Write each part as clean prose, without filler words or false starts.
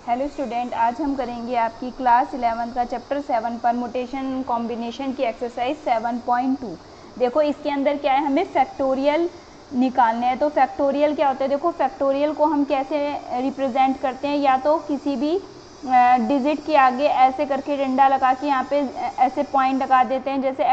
Hello student, आज हम करेंगे आपकी क्लास 11 का चैप्टर 7 परमुटेशन कॉम्बिनेशन की एक्सरसाइज 7.2। देखो इसके अंदर क्या है, हमें फैक्टोरियल निकालने हैं। तो फैक्टोरियल क्या होता है, देखो फैक्टोरियल को हम कैसे रिप्रेजेंट करते हैं, या तो किसी भी डिजिट के आगे ऐसे करके डंडा लगा के यहाँ पे ऐसे पॉइंट लगा देते हैं, जैसे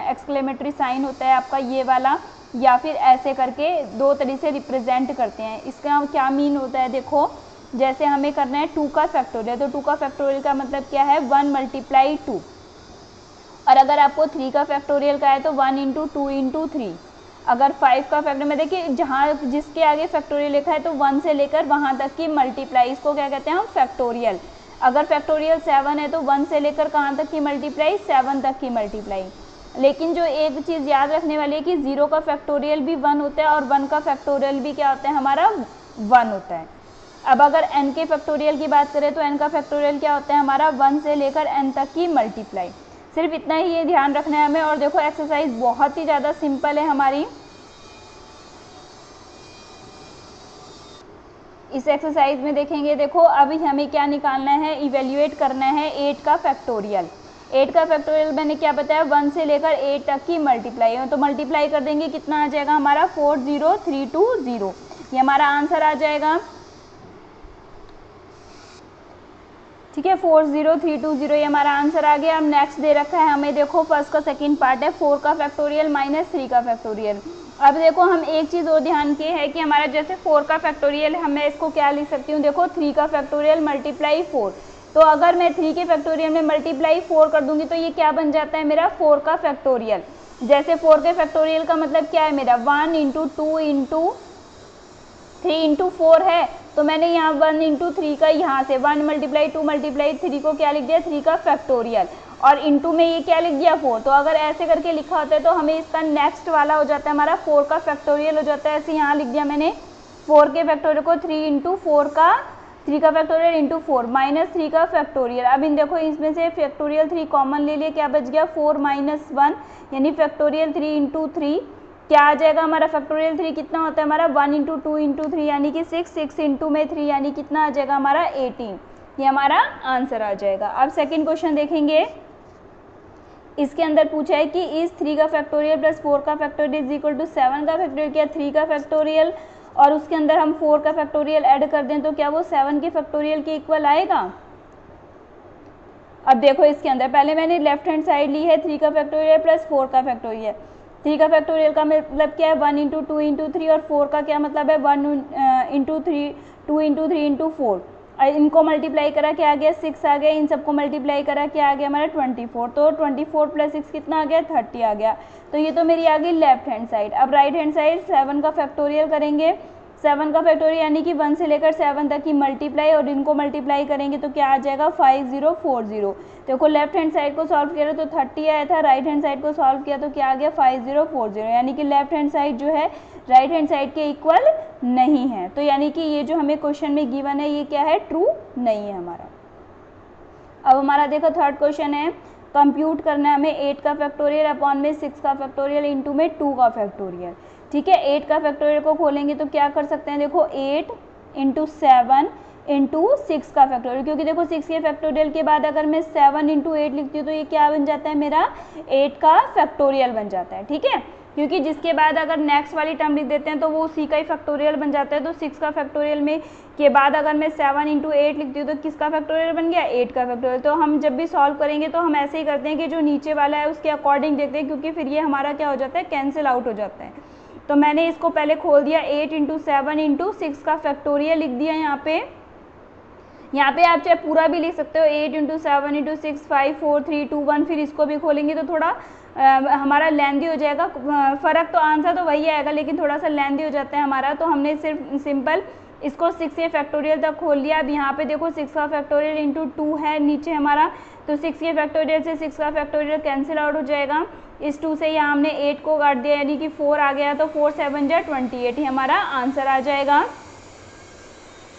एक्सक्लेमेटरी साइन होता है आपका ये वाला, या फिर ऐसे करके दो तरीके से रिप्रेजेंट करते हैं। इसका क्या मीन होता है, देखो जैसे हमें करना है 2 का फैक्टोरियल, तो 2 का फैक्टोरियल का मतलब क्या है 1 × 2। और अगर आपको 3 का फैक्टोरियल का है तो 1 × 2 × 3। अगर 5 का फैक्टोरियल में देखिए जहाँ जिसके आगे फैक्टोरियल लिखा है तो 1 से लेकर वहाँ तक की मल्टीप्लाई, इसको क्या कहते हैं हम फैक्टोरियल। अगर फैक्टोरियल 7 है तो 1 से लेकर कहाँ तक की मल्टीप्लाई, 7 तक की मल्टीप्लाई। लेकिन जो एक चीज़ याद रखने वाली है कि 0 का फैक्टोरियल भी 1 होता है और 1 का फैक्टोरियल भी क्या होता है हमारा 1 होता है। अब अगर n के फैक्टोरियल की बात करें तो n का फैक्टोरियल क्या होता है हमारा 1 से लेकर n तक की मल्टीप्लाई। सिर्फ इतना ही ये ध्यान रखना है हमें। और देखो एक्सरसाइज बहुत ही ज़्यादा सिंपल है हमारी। इस एक्सरसाइज में देखेंगे, देखो अभी हमें क्या निकालना है, इवेल्युएट करना है 8 का फैक्टोरियल। 8 का फैक्टोरियल मैंने क्या बताया 1 से लेकर 8 तक की मल्टीप्लाई है, तो मल्टीप्लाई कर देंगे कितना आ जाएगा हमारा 40320। ये हमारा आंसर आ जाएगा, ठीक है 40320, ये हमारा आंसर आ गया। अब नेक्स्ट दे रखा है हमें, देखो फर्स्ट का सेकंड पार्ट है 4 का फैक्टोरियल - 3 का फैक्टोरियल। अब देखो हम एक चीज़ और ध्यान की है कि हमारा जैसे 4 का फैक्टोरियल है, मैं इसको क्या लिख सकती हूँ, देखो 3 का फैक्टोरियल × 4। तो अगर मैं 3 के फैक्टोरियल में × 4 कर दूंगी तो ये क्या बन जाता है मेरा 4 का फैक्टोरियल। जैसे 4 के फैक्टोरियल का मतलब क्या है मेरा 1 × 2 × 3 × 4 है, तो मैंने यहाँ 1 × 3 का यहाँ से 1 × 2 × 3 को क्या लिख दिया 3 का फैक्टोरियल, और इंटू में ये क्या लिख दिया 4। तो अगर ऐसे करके लिखा होता है तो हमें इसका नेक्स्ट वाला हो जाता है हमारा 4 का फैक्टोरियल हो जाता है। ऐसे यहाँ लिख दिया मैंने 4 के फैक्टोरियल को 3 × 4 का 3 का फैक्टोरियल × 4 -3 का फैक्टोरियल। अब इन देखो इसमें से फैक्टोरियल 3 कॉमन ले लिए, क्या बच गया 4 - 1 यानी फैक्टोरियल 3 × 3 क्या आ जाएगा हमारा फैक्टोरियल 3 कितना होता है हमारा 1 × 2 × 3 यानी कि 6 × 3 यानी कितना आ जाएगा हमारा 18। ये हमारा आंसर आ जाएगा। अब सेकंड क्वेश्चन देखेंगे, इसके अंदर पूछा है कि इस 3 का फैक्टोरियल + 4 का फैक्टोरियल = 7 का फैक्टोरियल, क्या 3 का फैक्टोरियल और उसके अंदर हम 4 का फैक्टोरियल ऐड कर दें तो क्या वो 7 के फैक्टोरियल के इक्वल आएगा। अब देखो इसके अंदर पहले मैंने लेफ्ट हैंड साइड ली है 3 का फैक्टोरियल + 4 का फैक्टोरियल। 3 का फैक्टोरियल का मतलब क्या है 1 × 2 × 3, और 4 का क्या मतलब है 1 × 3 2 × 3 × 4। इनको मल्टीप्लाई करा क्या आ गया 6 आ गया, इन सबको मल्टीप्लाई करा क्या आ गया हमारा 24। तो 24 + 6 कितना आ गया 30 आ गया। तो ये तो मेरी आ गई लेफ्ट हैंड साइड। अब राइट हैंड साइड 7 का फैक्टोरियल करेंगे। 7 का फैक्टोरियल यानी कि 1 से लेकर 7 तक की मल्टीप्लाई, और इनको मल्टीप्लाई करेंगे तो क्या आ जाएगा 5040। देखो लेफ्ट हैंड साइड को सॉल्व किया तो 30 आया था, राइट हैंड साइड को सॉल्व किया तो क्या आ गया 5040, यानी कि लेफ्ट हैंड साइड जो है राइट हैंड साइड के इक्वल नहीं है। तो यानी कि ये जो हमें क्वेश्चन में गिवन है ये क्या है ट्रू नहीं है हमारा। अब हमारा देखो थर्ड क्वेश्चन है, कंप्यूट करना है हमें 8 का फैक्टोरियल अपॉन में 6 का फैक्टोरियल इंटू में 2 का फैक्टोरियल। ठीक है 8 का फैक्टोरियल को खोलेंगे तो क्या कर सकते हैं, देखो 8 × 7 × 6 का फैक्टोरियल, क्योंकि देखो 6 के फैक्टोरियल के बाद अगर मैं 7 × 8 लिखती हूँ तो ये क्या बन जाता है मेरा 8 का फैक्टोरियल बन जाता है। ठीक है, क्योंकि जिसके बाद अगर नेक्स्ट वाली टर्म लिख देते हैं तो वो उसी का ही फैक्टोरियल बन जाता है। तो 6 का फैक्टोरियल में के बाद अगर मैं 7 × 8 लिखती हूँ तो किसका फैक्टोरियल बन गया 8 का फैक्टोरियल। तो हम जब भी सॉल्व करेंगे तो हम ऐसे ही करते हैं कि जो नीचे वाला है उसके अकॉर्डिंग देखते हैं, क्योंकि फिर ये हमारा क्या हो जाता है कैंसिल आउट हो जाता है। तो मैंने इसको पहले खोल दिया 8 × 7 × 6 का फैक्टोरियल लिख दिया। यहाँ पे आप चाहे पूरा भी लिख सकते हो 8 × 7 × 6 5 4 3 2 1, फिर इसको भी खोलेंगे तो थोड़ा हमारा लेंदी हो जाएगा। फ़र्क तो आंसर तो वही आएगा लेकिन थोड़ा सा लेंदी हो जाता है हमारा। तो हमने सिर्फ सिंपल इसको 6 के फैक्टोरियल तक खोल लिया। अब यहाँ पे देखो 6 का फैक्टोरियल × 2 है नीचे हमारा, तो 6 के फैक्टोरियल से 6 का फैक्टोरियल कैंसिल आउट हो जाएगा। इस 2 से यहाँ हमने 8 को काट दिया यानी कि 4 आ गया, तो 4 7 जा 28 ही हमारा आंसर आ जाएगा।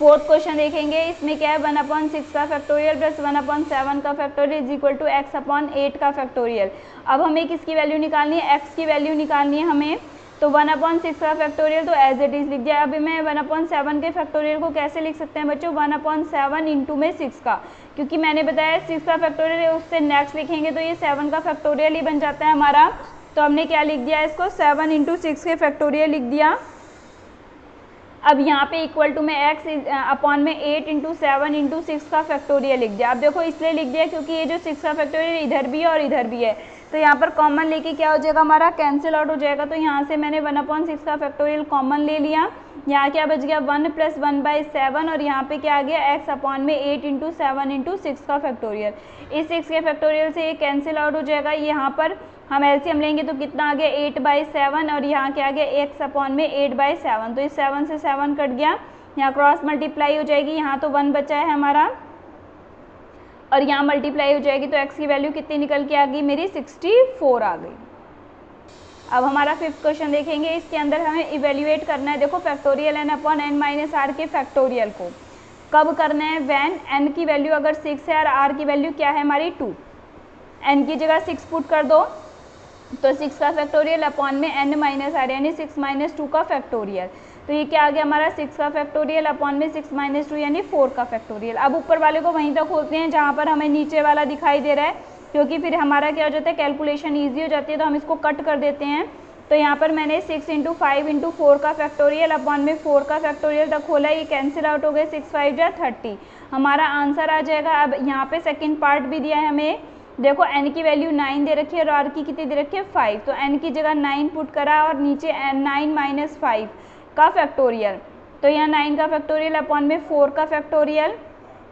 फोर्थ क्वेश्चन देखेंगे, इसमें क्या है 1/6 का फैक्टोरियल + 1/7 का फैक्टोरियल = x/8 का फैक्टोरियल। अब हमें किसकी वैल्यू निकालनी है, x की वैल्यू निकालनी है हमें। तो 1/6 का फैक्टोरियल तो एज इट इज लिख दिया। अभी मैं 1/7 के फैक्टोरियल को कैसे लिख सकते हैं बच्चों, 1/7 इंटू में 6 का, क्योंकि मैंने बताया 6 का फैक्टोरियल है, उससे नेक्स्ट लिखेंगे तो ये 7 का फैक्टोरियल ही बन जाता है हमारा। तो हमने क्या लिख दिया इसको, 7 इंटू 6 के फैक्टोरियल लिख दिया। अब यहाँ पे इक्वल टू में x अपॉन में 8 इंटू 7 इंटू 6 का फैक्टोरियल लिख दिया। अब देखो इसलिए लिख दिया क्योंकि ये जो 6 का फैक्टोरियल इधर भी है और इधर भी है, तो यहाँ पर कॉमन लेके क्या हो जाएगा हमारा, कैंसिल आउट हो जाएगा। तो यहाँ से मैंने 1/6 का फैक्टोरियल कॉमन ले लिया। यहाँ क्या बच गया 1 + 1/7 और यहाँ पे क्या आ गया x अपॉन में 8 इंटू 7 इंटू 6 का फैक्टोरियल। इस 6 के फैक्टोरियल से ये कैंसिल आउट हो जाएगा। यहाँ पर हम एलसीएम लेंगे तो कितना आ गया 8/7 और यहाँ क्या आ गया x अपॉन में 8/7। तो इस 7 से 7 कट गया, यहाँ क्रॉस मल्टीप्लाई हो जाएगी, यहाँ तो 1 बचा है हमारा और यहाँ मल्टीप्लाई हो जाएगी, तो x की वैल्यू कितनी निकल के आ गई मेरी 64 आ गई। अब हमारा 5th क्वेश्चन देखेंगे। इसके अंदर हमें इवेल्युएट करना है, देखो factorial n upon n minus r के फैक्टोरियल को कब करना है, वैन n की वैल्यू अगर 6 है और r की वैल्यू क्या है हमारी 2, n की जगह 6 पुट कर दो तो 6 का फैक्टोरियल अपॉन में n माइनस r यानी 6 - 2 का फैक्टोरियल। तो ये क्या आ गया हमारा 6 का फैक्टोरियल अपॉन में 6 - 2 यानी 4 का फैक्टोरियल। अब ऊपर वाले को वहीं तक खोलते हैं जहाँ पर हमें नीचे वाला दिखाई दे रहा है, क्योंकि फिर हमारा क्या हो जाता है कैलकुलेशन ईजी हो जाती है, तो हम इसको कट कर देते हैं। तो यहाँ पर मैंने 6 × 5 × 4 का फैक्टोरियल अपॉन में 4 का फैक्टोरियल तक खोला, ये कैंसिल आउट हो गए, 6 × 5 = 30 हमारा आंसर आ जाएगा। अब यहाँ पे सेकेंड पार्ट भी दिया है हमें, देखो n की वैल्यू 9 दे रखी है और r की कितनी दे रखी है 5, तो n की जगह 9 पुट करा और नीचे 9 - 5 का फैक्टोरियल। तो यहाँ 9 का फैक्टोरियल अपॉन में 4 का फैक्टोरियल,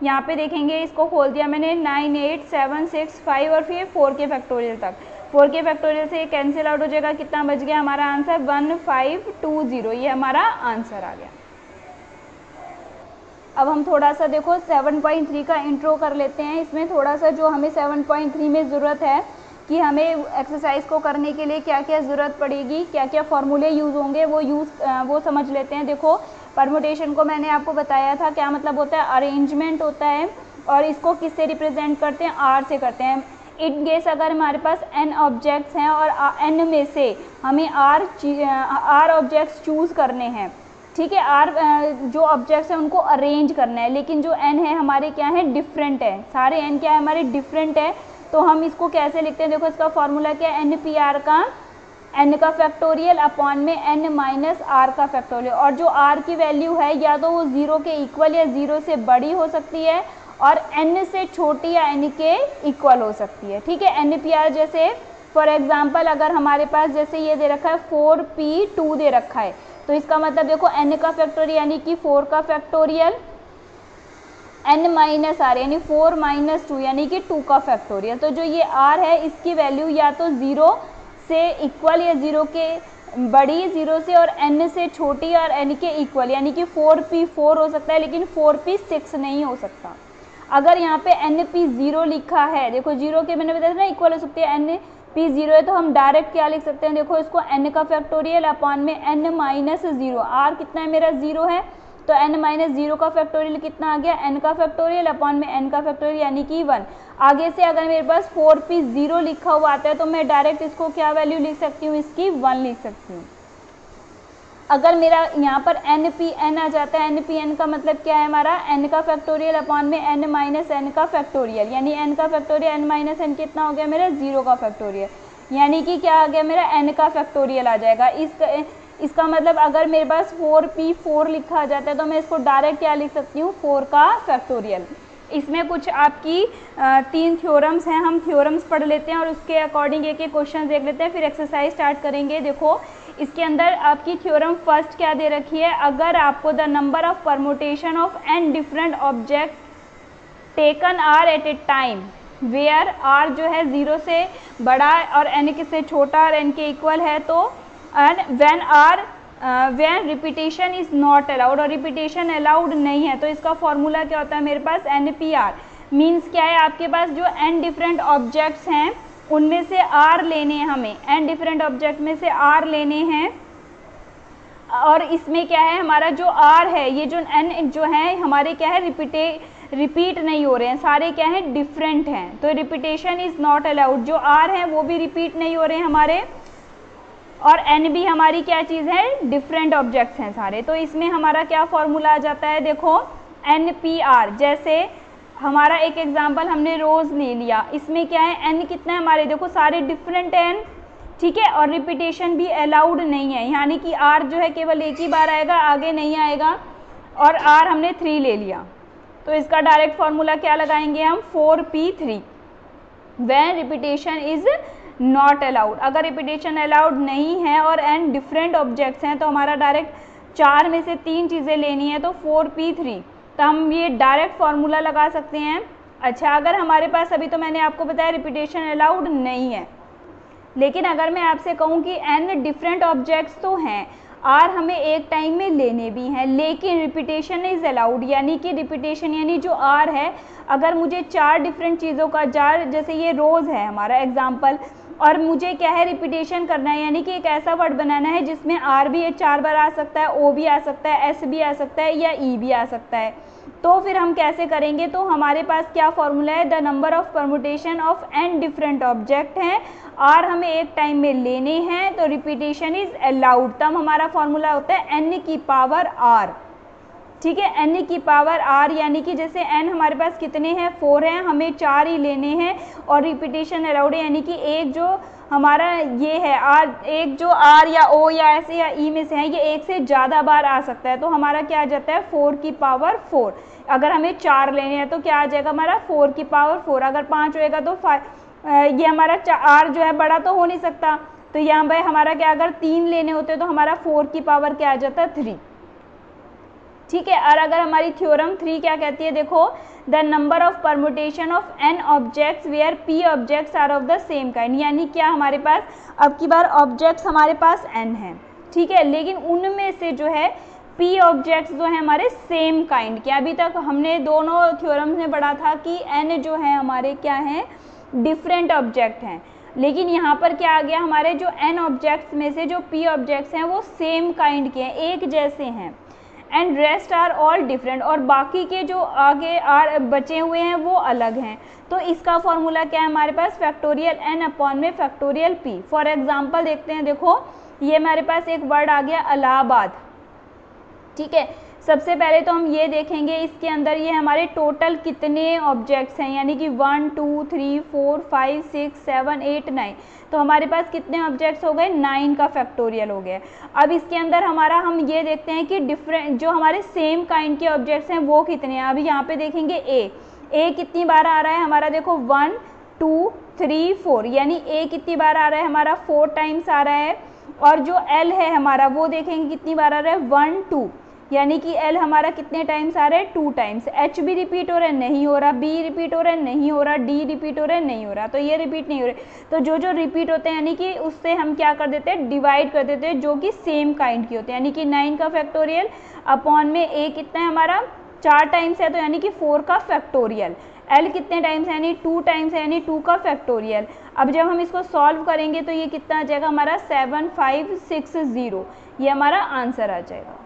यहाँ पे देखेंगे इसको खोल दिया मैंने 9 8 7 6 5 और फिर 4 के फैक्टोरियल तक। 4 के फैक्टोरियल से ये कैंसिल आउट हो जाएगा, कितना बच गया हमारा आंसर 1520, ये हमारा आंसर आ गया। अब हम थोड़ा सा देखो 7.3 का इंट्रो कर लेते हैं। इसमें थोड़ा सा जो हमें 7.3 में ज़रूरत है कि हमें एक्सरसाइज को करने के लिए क्या क्या ज़रूरत पड़ेगी, क्या क्या फॉर्मूले यूज़ होंगे, वो समझ लेते हैं। देखो परमुटेशन को मैंने आपको बताया था, क्या मतलब होता है, अरेंजमेंट होता है, और इसको किससे रिप्रेजेंट करते हैं, आर से करते हैं। इन केस अगर हमारे पास n ऑब्जेक्ट्स हैं और n में से हमें r ऑब्जेक्ट्स चूज़ करने हैं, ठीक है, r जो ऑब्जेक्ट्स हैं उनको अरेंज करना है, लेकिन जो n है हमारे क्या है, डिफरेंट है, सारे n क्या है हमारे डिफरेंट है। तो हम इसको कैसे लिखते हैं, देखो इसका फॉर्मूला क्या है, NPR का n का फैक्टोरियल अपॉन में n माइनस r का फैक्टोरियल, और जो r की वैल्यू है या तो वो 0 के इक्वल या 0 से बड़ी हो सकती है और n से छोटी या n के इक्वल हो सकती है, ठीक है। NPR जैसे फॉर एग्जांपल अगर हमारे पास जैसे ये दे रखा है 4p2 दे रखा है, तो इसका मतलब देखो n का फैक्टोरियल यानी कि 4 का फैक्टोरियल n माइनस r यानी 4 - 2 यानी कि 2 का फैक्टोरियल। तो जो ये r है इसकी वैल्यू या तो 0 से इक्वल या 0 के बड़ी, 0 से और n से छोटी और n के इक्वल, यानी कि 4p4 हो सकता है लेकिन 4p6 नहीं हो सकता। अगर यहाँ पे np0 लिखा है, देखो 0 के मैंने बताया था ना इक्वल हो सकती है, np0 है तो हम डायरेक्ट क्या लिख सकते हैं, देखो इसको n का फैक्टोरियल अपॉन में n माइनस 0, r कितना है मेरा 0 है, तो n माइनस 0 का फैक्टोरियल कितना आ गया, n का फैक्टोरियल अपॉन में n का फैक्टोरियल यानी कि 1। आगे से अगर मेरे पास 4p0 लिखा हुआ आता है तो मैं डायरेक्ट इसको क्या वैल्यू लिख सकती हूँ, इसकी 1 लिख सकती हूँ। अगर मेरा यहाँ पर npn आ जाता है, npn का मतलब क्या है हमारा, n का फैक्टोरियल अपॉन में n माइनस n का फैक्टोरियल, यानी n का फैक्टोरियल n माइनस n कितना हो गया मेरा 0 का फैक्टोरियल, यानी कि क्या आ गया मेरा n का फैक्टोरियल आ जाएगा। इसका मतलब अगर मेरे पास 4p4 लिखा आ जाता है तो मैं इसको डायरेक्ट क्या लिख सकती हूँ, 4 का फैक्टोरियल। इसमें कुछ आपकी 3 थ्योरम्स हैं, हम थ्योरम्स पढ़ लेते हैं और उसके अकॉर्डिंग एक एक क्वेश्चन देख लेते हैं, फिर एक्सरसाइज स्टार्ट करेंगे। देखो इसके अंदर आपकी थ्योरम फर्स्ट क्या दे रखी है, अगर आपको the number of permutation of n different object taken are at a time where r जो है 0 से बड़ा और n से छोटा और n के इक्वल है, तो and when repetition is not allowed, और रिपीटेशन अलाउड नहीं है, तो इसका फॉर्मूला क्या होता है मेरे पास, NPR मीन्स क्या है, आपके पास जो n डिफरेंट ऑब्जेक्ट्स हैं उनमें से r लेने हैं, हमें n डिफरेंट ऑब्जेक्ट में से r लेने हैं, और इसमें क्या है हमारा जो r है, ये जो n जो है हमारे क्या है रिपीट नहीं हो रहे हैं, सारे क्या है डिफरेंट हैं, तो रिपीटेशन इज नॉट अलाउड, जो r है वो भी रिपीट नहीं हो रहे हैं हमारे, और n भी हमारी क्या चीज़ है, डिफरेंट ऑब्जेक्ट्स हैं सारे। तो इसमें हमारा क्या फॉर्मूला आ जाता है, देखो NPR। जैसे हमारा एक एग्जांपल हमने रोज़ ले लिया, इसमें क्या है n कितना है हमारे, देखो सारे डिफरेंट n, ठीक है, और रिपीटेशन भी अलाउड नहीं है, यानी कि r जो है केवल एक ही बार आएगा, आगे नहीं आएगा। और r हमने 3 ले लिया, तो इसका डायरेक्ट फॉर्मूला क्या लगाएंगे हम, 4p3 when repetition is not allowed. अगर रिपीटेशन अलाउड नहीं है और n डिफरेंट ऑब्जेक्ट्स हैं तो हमारा डायरेक्ट 4 में से 3 चीज़ें लेनी है, तो 4p3, तो हम ये डायरेक्ट फॉर्मूला लगा सकते हैं। अच्छा, अगर हमारे पास, अभी तो मैंने आपको बताया रिपीटेशन अलाउड नहीं है, लेकिन अगर मैं आपसे कहूँ कि n डिफरेंट ऑब्जेक्ट्स तो हैं, r हमें एक टाइम में लेने भी हैं, लेकिन रिपीटेशन इज़ अलाउड, यानी कि रिपीटेशन यानी जो r है, अगर मुझे 4 डिफरेंट चीज़ों का जैसे ये रोज़ है हमारा एग्जाम्पल, और मुझे क्या है रिपीटेशन करना है, यानी कि एक ऐसा वर्ड बनाना है जिसमें r भी 4 बार आ सकता है, o भी आ सकता है, s भी आ सकता है, या e भी आ सकता है। तो फिर हम कैसे करेंगे, तो हमारे पास क्या फॉर्मूला है, the number of permutation of n different object हैं, r हमें एक टाइम में लेने हैं, तो रिपीटेशन इज अलाउड। तब हमारा फॉर्मूला होता है n की पावर r, ठीक है, n की पावर r, यानी कि जैसे n हमारे पास कितने हैं, 4 हैं, हमें 4 ही लेने हैं, और रिपीटेशन अलाउड है, यानी कि एक जो हमारा ये है r, एक जो r या o या s या e में से है, ये एक से ज़्यादा बार आ सकता है, तो हमारा क्या आ जाता है 4 की पावर 4। अगर हमें 4 लेने हैं तो क्या आ जाएगा हमारा 4 की पावर 4, अगर 5 होएगा तो 5, ये हमारा r जो है बड़ा तो हो नहीं सकता, तो यहाँ पर हमारा क्या, अगर 3 लेने होते तो हमारा 4 की पावर क्या आ जाता है 3, ठीक है। और अगर हमारी थ्योरम 3 क्या कहती है, देखो the number of permutation of n objects where p objects are of the same kind, यानी क्या हमारे पास अब की बार ऑब्जेक्ट्स हमारे पास n हैं, ठीक है, लेकिन उनमें से जो है p ऑब्जेक्ट्स जो है हमारे सेम काइंड के। अभी तक हमने दोनों थ्योरम्स में पढ़ा था कि n जो है हमारे क्या हैं, डिफरेंट ऑब्जेक्ट हैं, लेकिन यहाँ पर क्या आ गया, हमारे जो n ऑब्जेक्ट्स में से जो p ऑब्जेक्ट्स हैं वो सेम काइंड के हैं, एक जैसे हैं, and rest are all different, और बाकी के जो आगे बचे हुए हैं वो अलग हैं। तो इसका फॉर्मूला क्या है हमारे पास, फैक्टोरियल n अपॉन में फैक्टोरियल p। फॉर एग्जांपल देखते हैं, देखो ये हमारे पास एक वर्ड आ गया इलाहाबाद, ठीक है। सबसे पहले तो हम ये देखेंगे इसके अंदर ये हमारे टोटल कितने ऑब्जेक्ट्स हैं, यानी कि 1 2 3 4 5 6 7 8 9, तो हमारे पास कितने ऑब्जेक्ट्स हो गए, 9 का फैक्टोरियल हो गया। अब इसके अंदर हमारा हम ये देखते हैं कि डिफरेंट जो हमारे सेम काइंड के ऑब्जेक्ट्स हैं वो कितने हैं। अभी यहाँ पे देखेंगे ए कितनी बार आ रहा है हमारा, देखो 1 2 3 4, यानी ए कितनी बार आ रहा है हमारा, 4 टाइम्स आ रहा है। और जो एल है हमारा वो देखेंगे कितनी बार आ रहा है, 1 2, यानी कि एल हमारा कितने टाइम्स आ रहा है, 2 टाइम्स। एच भी रिपीट हो रहा है, नहीं हो रहा, बी रिपीट हो रहा है, नहीं हो रहा, डी रिपीट हो रहा है, नहीं हो रहा, तो ये रिपीट नहीं हो रहे। तो जो जो रिपीट होते हैं यानी कि उससे हम क्या कर देते हैं, डिवाइड कर देते हैं, जो कि सेम काइंड के होते हैं, यानी कि 9 का फैक्टोरियल अपॉन में ए कितना है हमारा, 4 टाइम्स है, तो यानी कि 4 का फैक्टोरियल। एल कितने टाइम्स है, यानी 2 टाइम्स है, यानी 2 का फैक्टोरियल। अब जब हम इसको सॉल्व करेंगे तो ये कितना आ जाएगा हमारा 7560, ये हमारा आंसर आ जाएगा।